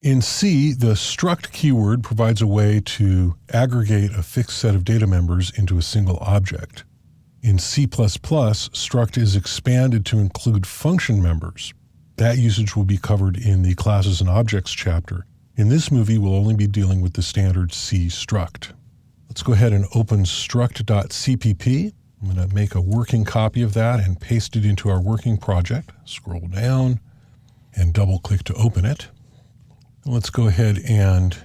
In C, the struct keyword provides a way to aggregate a fixed set of data members into a single object. In C++, struct is expanded to include function members. That usage will be covered in the Classes and Objects chapter. In this movie, we'll only be dealing with the standard C struct. Let's go ahead and open struct.cpp. I'm going to make a working copy of that and paste it into our working project. Scroll down and double-click to open it. Let's go ahead and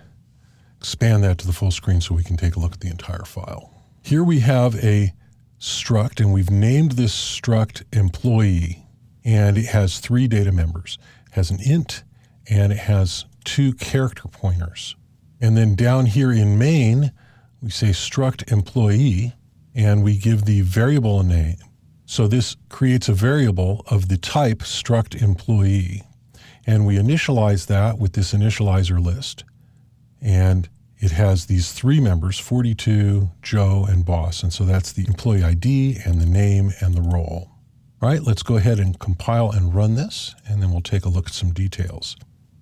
expand that to the full screen so we can take a look at the entire file. Here we have a struct, and we've named this struct employee, and it has 3 data members. It has an int, and it has 2 character pointers. And then down here in main, we say struct employee, and we give the variable a name. So this creates a variable of the type struct employee. And we initialize that with this initializer list. And it has these 3 members, 42, Joe, and boss. And so that's the employee ID and the name and the role. All right, let's go ahead and compile and run this, and then we'll take a look at some details.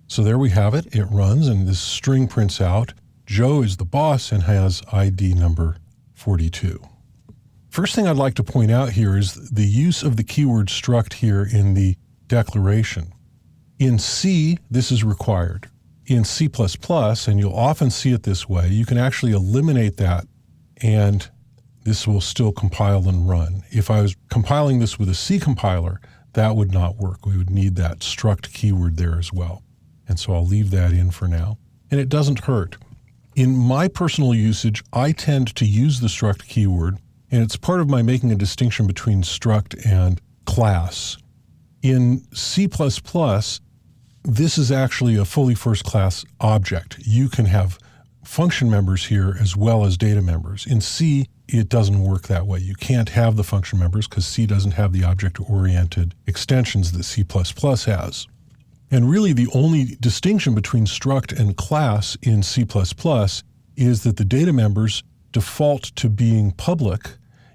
So there we have it. It runs, and this string prints out. Joe is the boss and has ID number 42. First thing I'd like to point out here is the use of the keyword struct here in the declaration. In C, this is required. In C++, and you'll often see it this way, you can actually eliminate that, and this will still compile and run. If I was compiling this with a C compiler, that would not work. We would need that struct keyword there as well. And so I'll leave that in for now. And it doesn't hurt. In my personal usage, I tend to use the struct keyword, and it's part of my making a distinction between struct and class. In C++, this is actually a fully first-class object. You can have function members here as well as data members. In C, it doesn't work that way. You can't have the function members because C doesn't have the object-oriented extensions that C++ has. And really the only distinction between struct and class in C++ is that the data members default to being public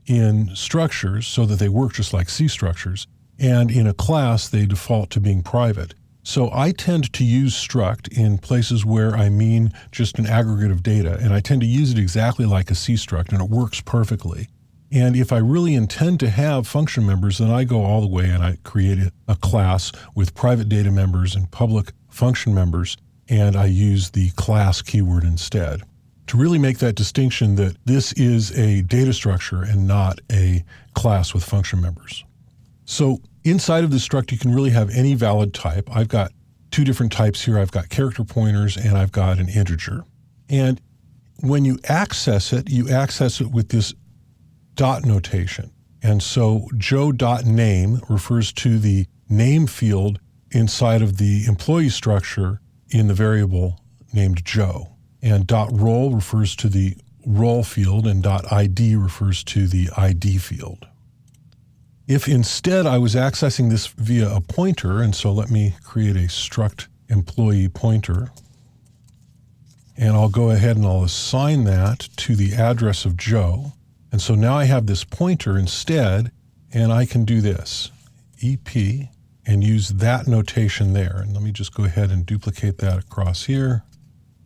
in structures so that they work just like C structures, and in a class they default to being private. So I tend to use struct in places where I mean just an aggregate of data, and I tend to use it exactly like a C struct, and it works perfectly. And if I really intend to have function members, then I go all the way and I create a class with private data members and public function members, and I use the class keyword instead to really make that distinction that this is a data structure and not a class with function members. So inside of this struct, you can really have any valid type. I've got 2 different types here. I've got character pointers and I've got an integer. And when you access it with this dot notation. And so joe.name refers to the name field inside of the employee structure in the variable named Joe. And .role refers to the role field, and .id refers to the ID field. If instead I was accessing this via a pointer, and so let me create a struct employee pointer, and I'll go ahead and I'll assign that to the address of Joe. And so now I have this pointer instead, and I can do this, EP, and use that notation there. And let me just go ahead and duplicate that across here,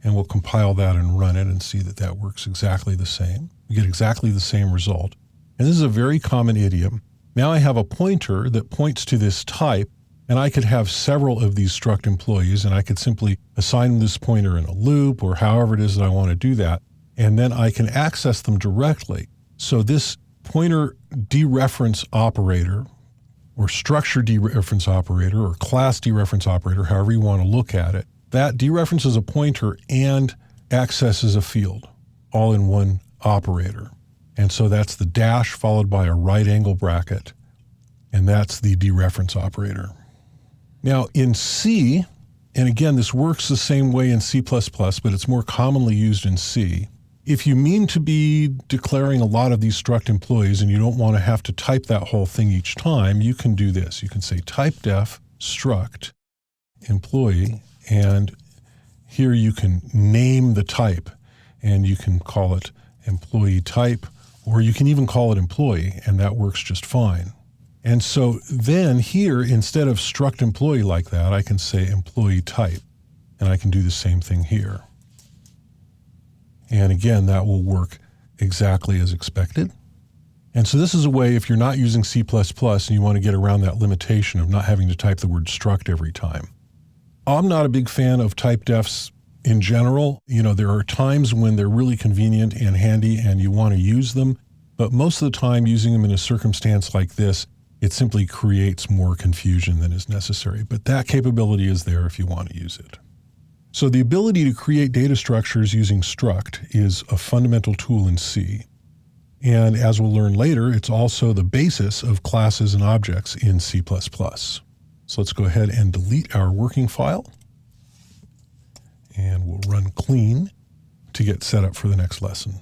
and we'll compile that and run it and see that that works exactly the same. We get exactly the same result. And this is a very common idiom. Now I have a pointer that points to this type, and I could have several of these struct employees, and I could simply assign this pointer in a loop or however it is that I want to do that, and then I can access them directly. So this pointer dereference operator, or structure dereference operator, or class dereference operator, however you want to look at it, that dereferences a pointer and accesses a field, all in one operator. And so that's the dash followed by a right angle bracket, and that's the dereference operator. Now in C, and again, this works the same way in C++, but it's more commonly used in C. If you mean to be declaring a lot of these struct employees and you don't want to have to type that whole thing each time, you can do this. You can say typedef struct employee, and here you can name the type, and you can call it employee type, or you can even call it employee, and that works just fine. And so then here, instead of struct employee like that, I can say employee type. And I can do the same thing here. And again, that will work exactly as expected. And so this is a way, if you're not using C++ and you want to get around that limitation of not having to type the word struct every time. I'm not a big fan of type defs in general. You know, there are times when they're really convenient and handy and you want to use them, but most of the time using them in a circumstance like this, it simply creates more confusion than is necessary. But that capability is there if you want to use it. So the ability to create data structures using struct is a fundamental tool in C. And as we'll learn later, it's also the basis of classes and objects in C++. So let's go ahead and delete our working file. And we'll run clean to get set up for the next lesson.